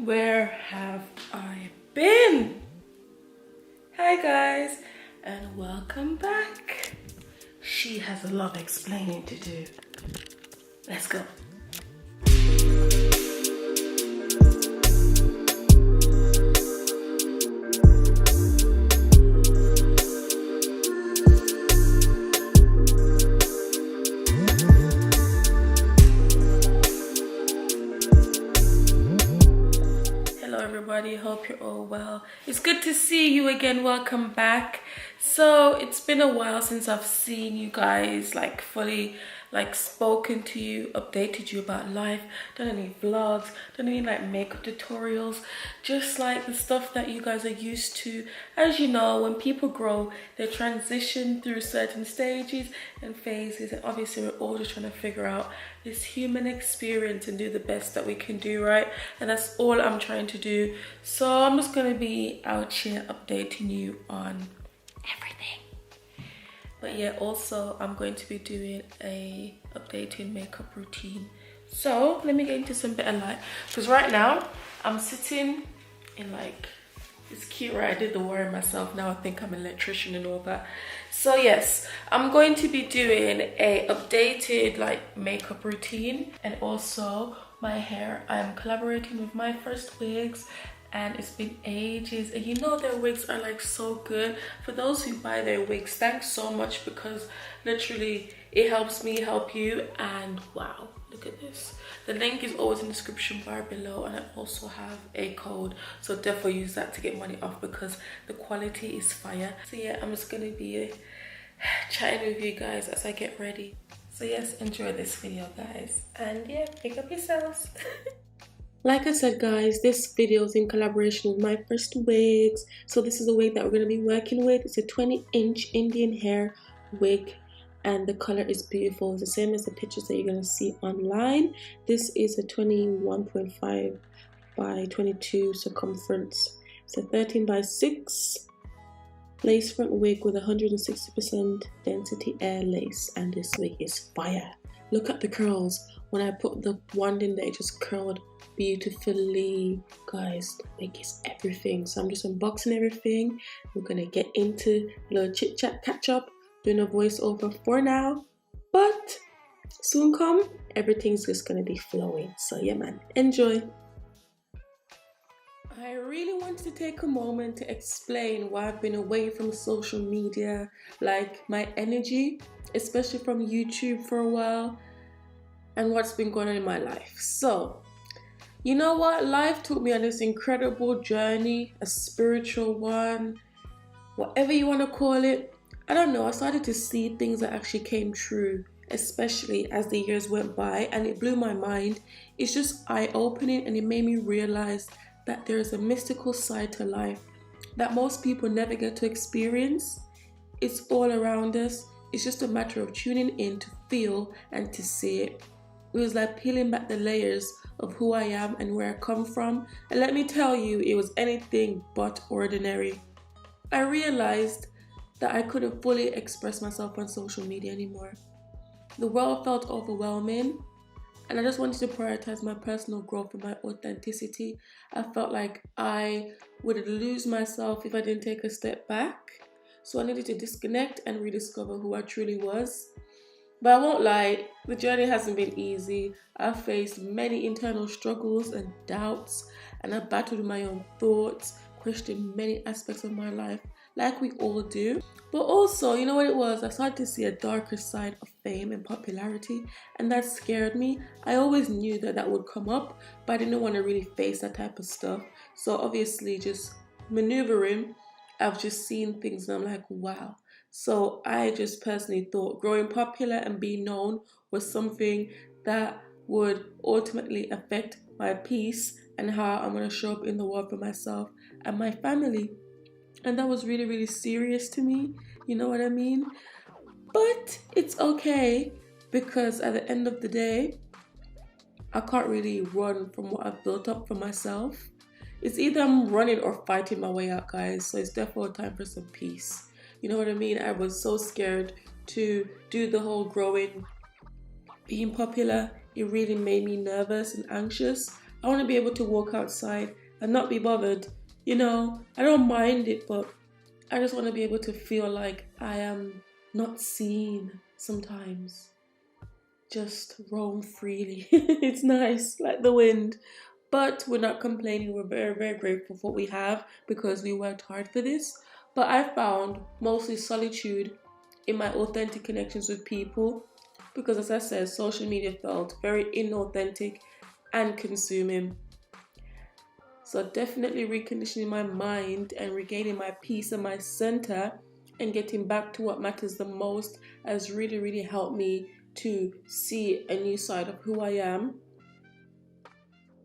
Where have I been? Hi guys, and welcome back. She has a lot of explaining to do. Let's go. Everybody, hope you're all well. It's good to see you again. Welcome back. So it's been a while since I've seen you guys, like fully spoken to you, updated you about life, done any vlogs, done any like makeup tutorials, just like the stuff that you guys are used to. As you know, when people grow, they transition through certain stages and phases, and obviously we're all just trying to figure out this human experience and do the best that we can do, right? And that's all I'm trying to do. So I'm just going to be out here updating you on everything. But yeah, also I'm going to be doing a updated makeup routine. So let me get into some better light, because right now I'm sitting in like, it's cute, right? I did the wire myself. Now I think I'm an electrician and all that. So yes, I'm going to be doing a updated like makeup routine, and also my hair. I'm collaborating with Myfirstwigs, and it's been ages, and you know their wigs are like so good. For those who buy their wigs, thanks so much, because literally it helps me help you. And wow, look at this. The link is always in the description bar below, and I also have a code, so definitely use that to get money off, because the quality is fire. So yeah, I'm just gonna be chatting with you guys as I get ready. So yes, enjoy this video guys, and yeah, pick up yourselves. Like I said guys, this video is in collaboration with Myfirstwigs. So this is a wig that we're going to be working with. It's a 20-inch Indian hair wig, and the color is beautiful. It's the same as the pictures that you're going to see online. This is a 21.5 by 22 circumference. It's a 13 by 6 lace front wig with 160% density air lace, and this wig is fire. Look at the curls. When I put the wand in there, it just curled beautifully. Guys, the wig is everything. So I'm just unboxing everything. We're gonna get into a little chit chat, catch up, doing a voiceover for now, but soon come, everything's just gonna be flowing. So yeah man, enjoy. I really wanted to take a moment to explain why I've been away from social media, like my energy, especially from YouTube for a while, and what's been going on in my life. So you know what, life took me on this incredible journey, a spiritual one, whatever you want to call it. I don't know, I started to see things that actually came true, especially as the years went by, and it blew my mind. It's just eye-opening, and it made me realize that there is a mystical side to life that most people never get to experience. It's all around us. It's just a matter of tuning in to feel and to see it. It was like peeling back the layers of who I am and where I come from, and let me tell you, it was anything but ordinary. I realized that I couldn't fully express myself on social media anymore. The world felt overwhelming, and I just wanted to prioritize my personal growth and my authenticity. I felt like I would lose myself if I didn't take a step back. So I needed to disconnect and rediscover who I truly was. But I won't lie, the journey hasn't been easy. I've faced many internal struggles and doubts, and I've battled with my own thoughts, questioned many aspects of my life, like we all do. But also, you know what it was? I started to see a darker side of fame and popularity, and that scared me. I always knew that that would come up, but I didn't want to really face that type of stuff. So obviously, just maneuvering, I've just seen things and I'm like, wow. So I just personally thought growing popular and being known was something that would ultimately affect my peace and how I'm going to show up in the world for myself and my family. And that was really, really serious to me. You know what I mean? But it's okay, because at the end of the day, I can't really run from what I've built up for myself. It's either I'm running or fighting my way out, guys. So it's definitely time for some peace. You know what I mean? I was so scared to do the whole growing, being popular. It really made me nervous and anxious. I want to be able to walk outside and not be bothered. You know, I don't mind it, but I just want to be able to feel like I am not seen sometimes. Just roam freely. It's nice, like the wind. But we're not complaining. We're very, very grateful for what we have because we worked hard for this. But I found mostly solitude in my authentic connections with people because, as I said, social media felt very inauthentic and consuming. So definitely reconditioning my mind and regaining my peace and my center and getting back to what matters the most has really, really helped me to see a new side of who I am.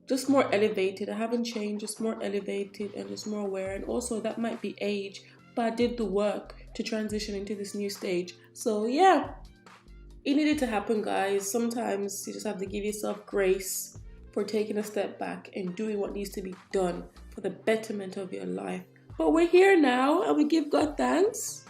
Just more elevated. I haven't changed, just more elevated and just more aware. And also that might be age, but I did the work to transition into this new stage. So yeah, it needed to happen, guys. Sometimes you just have to give yourself grace for taking a step back and doing what needs to be done for the betterment of your life. But we're here now and we give God thanks.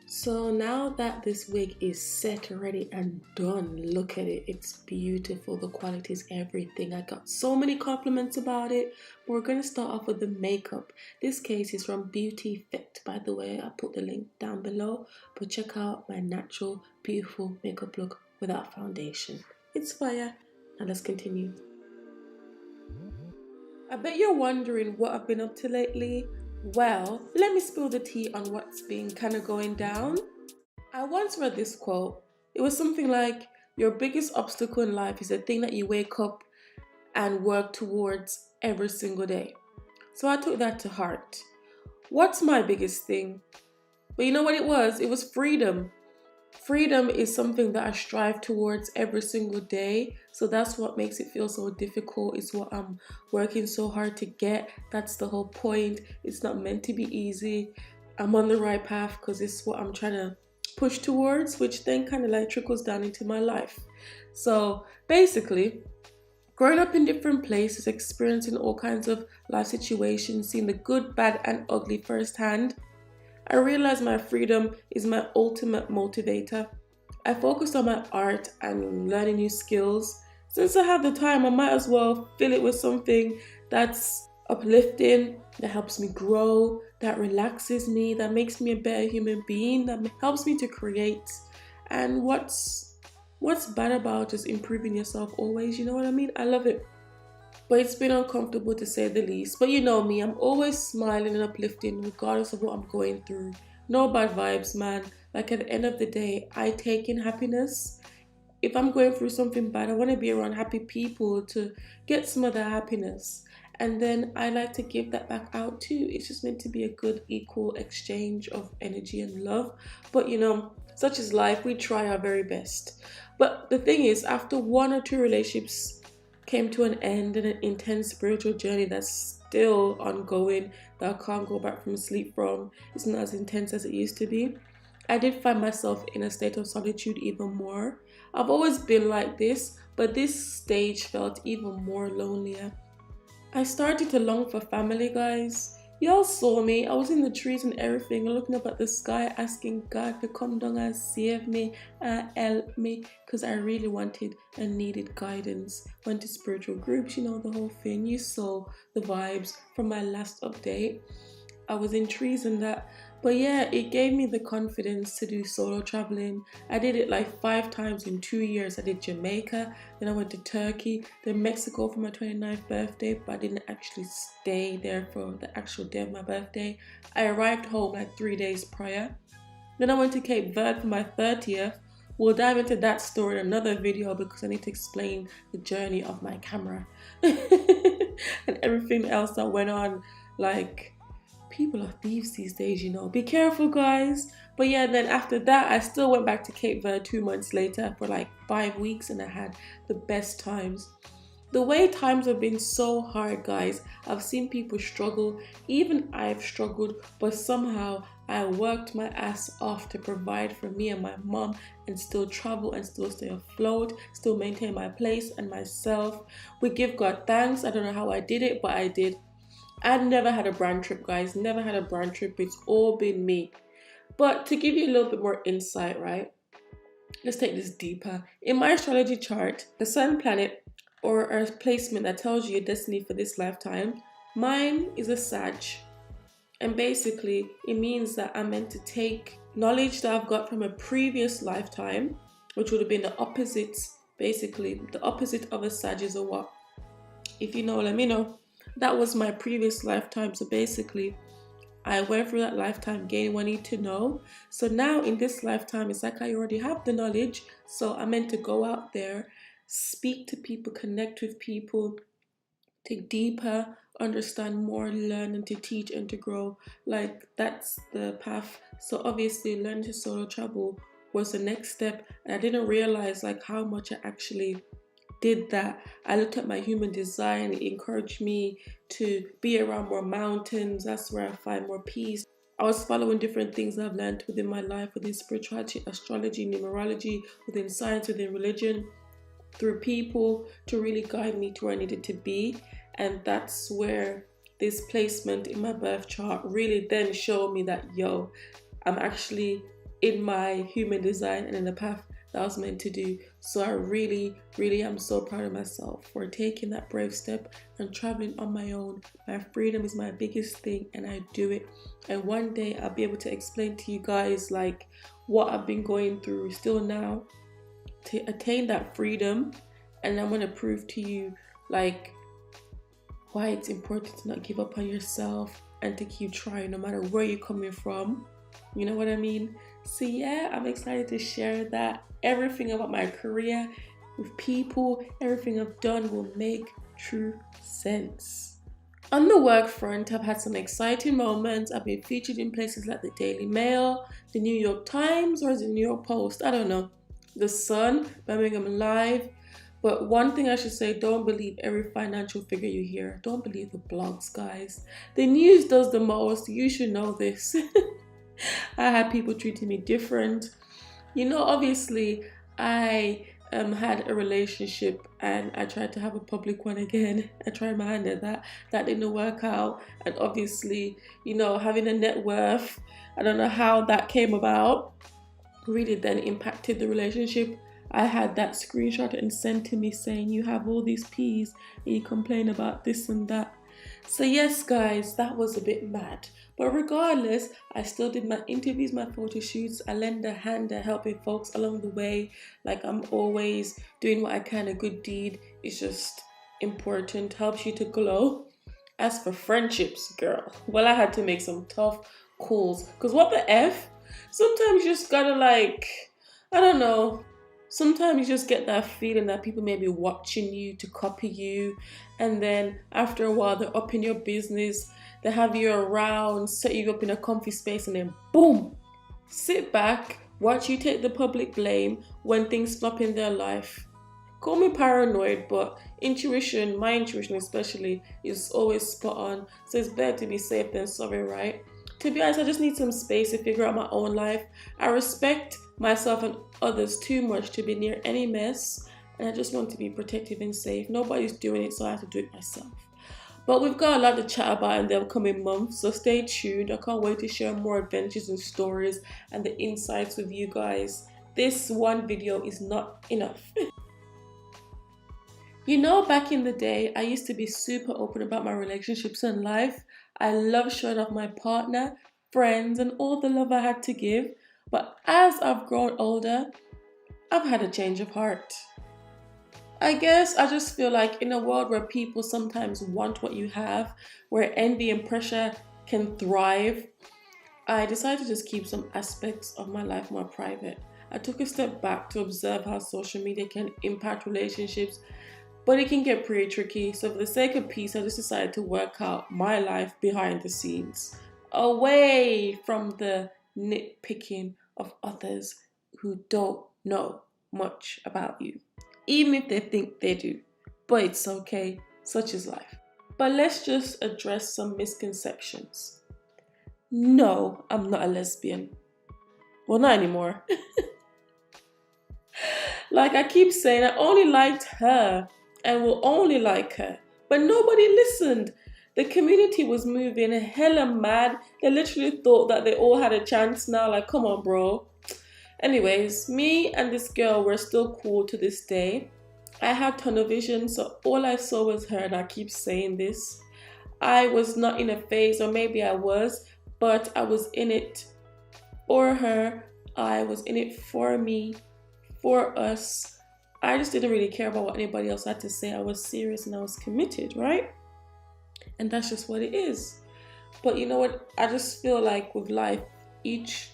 So now that this wig is set, ready and done, look at it. It's beautiful. The quality is everything. I got so many compliments about it. But we're going to start off with the makeup. This case is from Beauty Fit. By the way, I put the link down below. But check out my natural, beautiful makeup look without foundation. It's fire. Now let's continue. I bet you're wondering what I've been up to lately. Well, let me spill the tea on what's been kind of going down. I once read this quote. It was something like, your biggest obstacle in life is the thing that you wake up and work towards every single day. So I took that to heart. What's my biggest thing? But you know what it was? It was freedom. Freedom is something that I strive towards every single day. So that's what makes it feel so difficult. It's what I'm working so hard to get. That's the whole point. It's not meant to be easy. I'm on the right path because it's what I'm trying to push towards, which then kind of like trickles down into my life. So basically, growing up in different places, experiencing all kinds of life situations, seeing the good, bad and ugly firsthand, I realized my freedom is my ultimate motivator. I focused on my art and learning new skills. Since I have the time, I might as well fill it with something that's uplifting, that helps me grow, that relaxes me, that makes me a better human being, that helps me to create. And what's bad about just improving yourself always, you know what I mean? I love it. But it's been uncomfortable to say the least. But you know me, I'm always smiling and uplifting regardless of what I'm going through. No bad vibes, man. Like at the end of the day, I take in happiness. If I'm going through something bad, I want to be around happy people to get some of that happiness. And then I like to give that back out too. It's just meant to be a good, equal exchange of energy and love. But you know, such is life. We try our very best. But the thing is, after 1 or 2 relationships came to an end and an intense spiritual journey that's still ongoing, that I can't go back from sleep from, it's not as intense as it used to be, I did find myself in a state of solitude even more. I've always been like this, but this stage felt even more lonelier. I started to long for family, guys. Y'all saw me. I was in the trees and everything, looking up at the sky, asking God to come down and save me and help me, because I really wanted and needed guidance. Went to spiritual groups, you know, the whole thing. You saw the vibes from my last update. I was in trees and that. But yeah, it gave me the confidence to do solo traveling. I did it like 5 times in 2 years. I did Jamaica, then I went to Turkey, then Mexico for my 29th birthday, but I didn't actually stay there for the actual day of my birthday. I arrived home like 3 days prior. Then I went to Cape Verde for my 30th. We'll dive into that story in another video because I need to explain the journey of my camera and everything else that went on. Like, people are thieves these days, you know. Be careful, guys. But yeah, then after that, I still went back to Cape Verde 2 months later for like 5 weeks and I had the best times. The way times have been so hard, guys. I've seen people struggle. Even I've struggled, but somehow I worked my ass off to provide for me and my mom and still travel and still stay afloat, still maintain my place and myself. We give God thanks. I don't know how I did it, but I did. I've never had a brand trip, guys. Never had a brand trip. It's all been me. But to give you a little bit more insight, right? Let's take this deeper. In my astrology chart, the sun planet or a placement that tells you your destiny for this lifetime. Mine is a Sag. And basically, it means that I'm meant to take knowledge that I've got from a previous lifetime, which would have been the opposite, basically, the opposite of a Sag is a what? If you know, let me know. That was my previous lifetime. So basically, I went through that lifetime, gained what I need to know. So now in this lifetime, it's like I already have the knowledge. So I'm meant to go out there, speak to people, connect with people, dig deeper, understand more, learn and to teach and to grow. Like, that's the path. So obviously learning to solo travel was the next step, and I didn't realize like how much I actually did that. I looked at my human design. It encouraged me to be around more mountains. That's where I find more peace. I was following different things I've learned within my life, within spirituality, astrology, numerology, within science, within religion, through people to really guide me to where I needed to be. And that's where this placement in my birth chart really then showed me that, yo, I'm actually in my human design and in the path that I was meant to do. So I really, really am so proud of myself for taking that brave step and traveling on my own. My freedom is my biggest thing, and I do it. And one day I'll be able to explain to you guys like what I've been going through still now to attain that freedom. And I'm going to prove to you like why it's important to not give up on yourself and to keep trying no matter where you're coming from. You know what I mean? So yeah, I'm excited to share that. Everything about my career with people, everything I've done will make true sense. On the work front, I've had some exciting moments. I've been featured in places like the Daily Mail, the New York Times, or the New York Post, I don't know, the Sun, Birmingham Live. But one thing I should say, don't believe every financial figure you hear. Don't believe the blogs, guys. The news does the most. You should know this. I had people treating me different. You know, obviously, I had a relationship and I tried to have a public one again. I tried my hand at that. That didn't work out. And obviously, you know, having a net worth, I don't know how that came about, really then impacted the relationship. I had that screenshot and sent to me saying, you have all these P's and you complain about this and that. So yes, guys, that was a bit mad. But regardless, I still did my interviews, my photo shoots. I lend a hand at helping folks along the way. Like, I'm always doing what I can. A good deed is just important, helps you to glow. As for friendships, girl, well, I had to make some tough calls. Because what the F? Sometimes you just gotta like, I don't know. Sometimes you just get that feeling that people may be watching you to copy you. And then after a while, they're up in your business. They have you around, set you up in a comfy space, and then boom, sit back, watch you take the public blame when things flop in their life. Call me paranoid, but intuition, my intuition especially, is always spot on. So it's better to be safe than sorry, right? To be honest, I just need some space to figure out my own life. I respect myself and others too much to be near any mess, and I just want to be protective and safe. Nobody's doing it, so I have to do it myself. But we've got a lot to chat about in the upcoming months, so stay tuned. I can't wait to share more adventures and stories and the insights with you guys. This one video is not enough. You know, back in the day, I used to be super open about my relationships and life. I love showing off my partner, friends, and all the love I had to give. But as I've grown older, I've had a change of heart. I guess I just feel like in a world where people sometimes want what you have, where envy and pressure can thrive, I decided to just keep some aspects of my life more private. I took a step back to observe how social media can impact relationships, but it can get pretty tricky. So for the sake of peace, I just decided to work out my life behind the scenes, away from the nitpicking of others who don't know much about you, even if they think they do. But it's okay, such is life. But let's just address some misconceptions. No, I'm not a lesbian. Well, not anymore. Like I keep saying, I only liked her and will only like her. But nobody listened. The community was moving hella mad. They literally thought that they all had a chance now. Like, come on, bro. Anyways, me and this girl were still cool to this day. I had tunnel vision, so all I saw was her, and I keep saying this. I was not in a phase, or maybe I was, but I was in it for her. I was in it for me, for us. I just didn't really care about what anybody else had to say. I was serious and I was committed, right? And that's just what it is. But you know what? I just feel like with life, each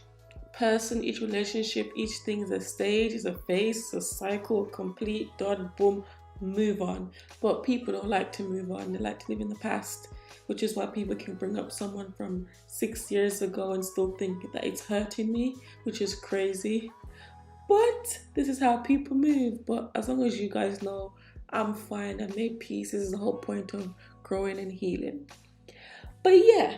person, each relationship, each thing is a stage, is a phase, a cycle, complete, done, boom, move on. But people don't like to move on. They like to live in the past, which is why people can bring up someone from 6 years ago and still think that it's hurting me, which is crazy. But this is how people move. But as long as you guys know, I'm fine. I made peace. This is the whole point of growing and healing. But yeah.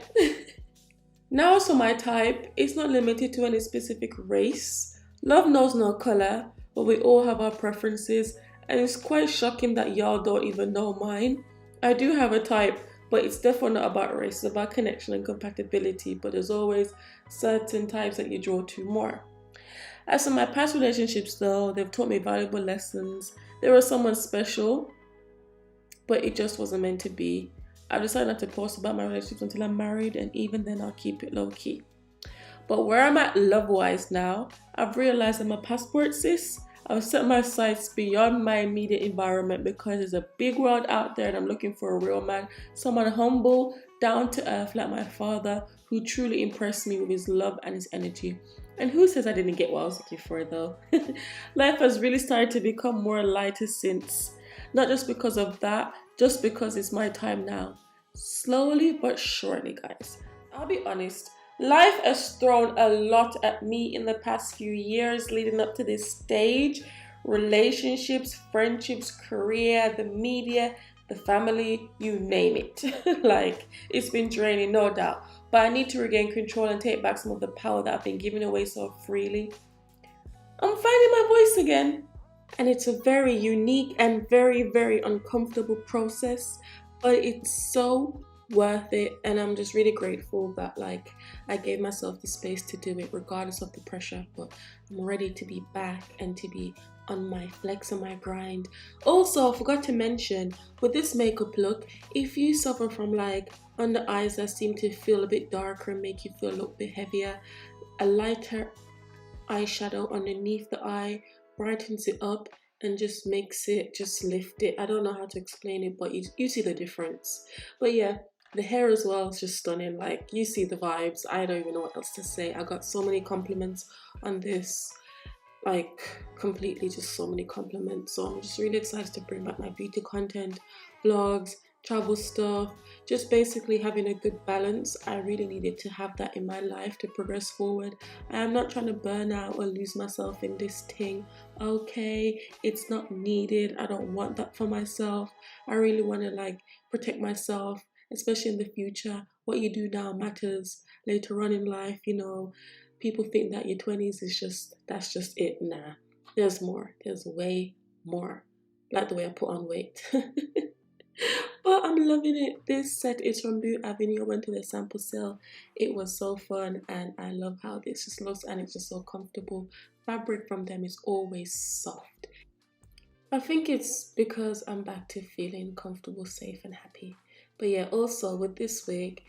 Now, so my type is not limited to any specific race. Love knows no color, but we all have our preferences, and it's quite shocking that y'all don't even know mine. I do have a type, but it's definitely not about race. It's about connection and compatibility, but there's always certain types that you draw to more. As for my past relationships though, they've taught me valuable lessons. They were someone special, but it just wasn't meant to be. I've decided not to post about my relationships until I'm married, and even then I'll keep it low key. But where I'm at love-wise now, I've realized I'm a passport sis. I've set my sights beyond my immediate environment because there's a big world out there and I'm looking for a real man. Someone humble, down to earth like my father, who truly impressed me with his love and his energy. And who says I didn't get what I was looking for though? Life has really started to become more lighter since. Not just because of that, just because it's my time now. Slowly but surely, guys. I'll be honest, life has thrown a lot at me in the past few years leading up to this stage. Relationships, friendships, career, the media, the family, you name it. Like, it's been draining, no doubt. But I need to regain control and take back some of the power that I've been giving away so freely. I'm finding my voice again. And it's a very unique and very, very uncomfortable process, but it's so worth it. And I'm just really grateful that like I gave myself the space to do it regardless of the pressure. But I'm ready to be back and to be on my flex and my grind. Also, I forgot to mention, with this makeup look, if you suffer from like under eyes that seem to feel a bit darker and make you feel a little bit heavier, a lighter eyeshadow underneath the eye brightens it up and just makes it, just lift it. I don't know how to explain it, but you see the difference. But yeah, the hair as well is just stunning. Like, you see the vibes. I don't even know what else to say. I got so many compliments on this, like completely just so many compliments. So I'm just really excited to bring back my beauty content, vlogs, travel stuff, just basically having a good balance. I really needed to have that in my life to progress forward. I am not trying to burn out or lose myself in this thing. Okay, it's not needed. I don't want that for myself. I really want to like protect myself, especially in the future. What you do now matters later on in life. You know, people think that your 20s is just, that's just it. Nah, there's more. There's way more. Like the way I put on weight. But I'm loving it. This set is from Boot Avenue. I went to the sample sale. It was so fun, and I love how this just looks, and it's just so comfortable. Fabric from them is always soft. I think it's because I'm back to feeling comfortable, safe and happy. But yeah, also with this wig,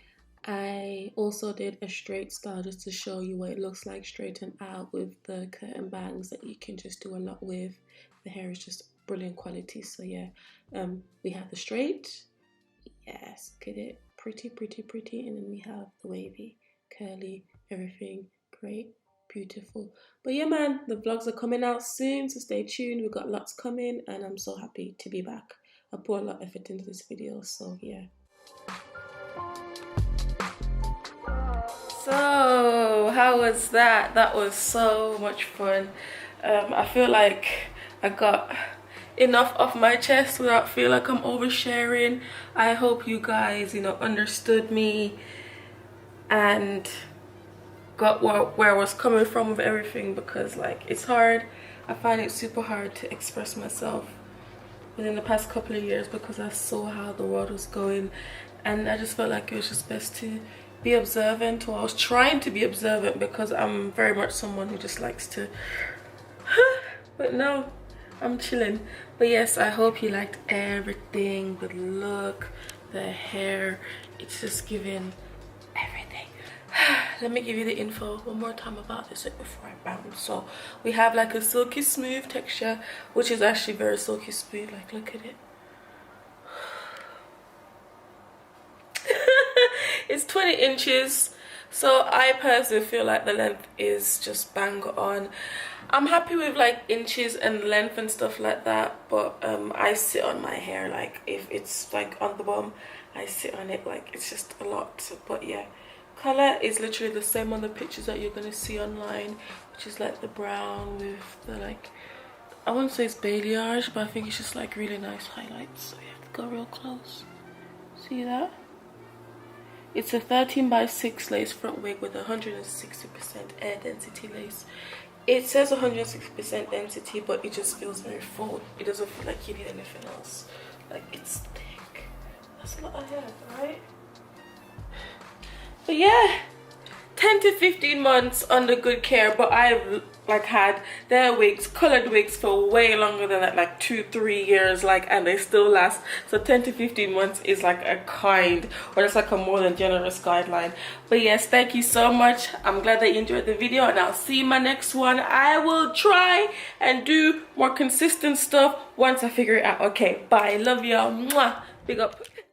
I also did a straight style just to show you what it looks like straightened out with the curtain bangs that you can just do a lot with. The hair is just brilliant quality. So yeah, we have the straight, yes, look at it, pretty, and then we have the wavy, curly, everything great, beautiful. But yeah man, the vlogs are coming out soon, so stay tuned. We've got lots coming, and I'm so happy to be back. I put a lot of effort into this video, so yeah. So how was that? That was so much fun. I feel like I got enough off my chest without feeling like I'm oversharing. I hope you guys, you know, understood me and got where I was coming from with everything, because like it's hard. I find it super hard to express myself within the past couple of years because I saw how the world was going, and I just felt like it was just best to be observant, or I was trying to be observant because I'm very much someone who just likes to but no, I'm chilling. But yes, I hope you liked everything, the look, the hair. It's just giving everything. Let me give you the info one more time about this before I bounce. So we have like a silky smooth texture, which is actually very silky smooth. Like, look at it. It's 20 inches, so I personally feel like the length is just bang on. I'm happy with like inches and length and stuff like that, but I sit on my hair, like if it's like on the bum, I sit on it, like it's just a lot. But yeah, color is literally the same on the pictures that you're gonna see online, which is like the brown with the, like, I wouldn't say it's balayage, but I think it's just like really nice highlights. So you have to go real close. See that? It's a 13x6 lace front wig with 160% air density lace. It says 160% density, but it just feels very full. It doesn't feel like you need anything else. Like, it's thick. That's a lot of hair, right? But yeah, 10 to 15 months under good care, but I've like had their wigs, colored wigs, for way longer than that, like 2-3 years, like, and they still last. So 10 to 15 months is like a kind, or it's like a more than generous guideline. But yes, thank you so much. I'm glad that you enjoyed the video, and I'll see you in my next one. I will try and do more consistent stuff once I figure it out. Okay, bye. Love y'all. Mwah. Big up.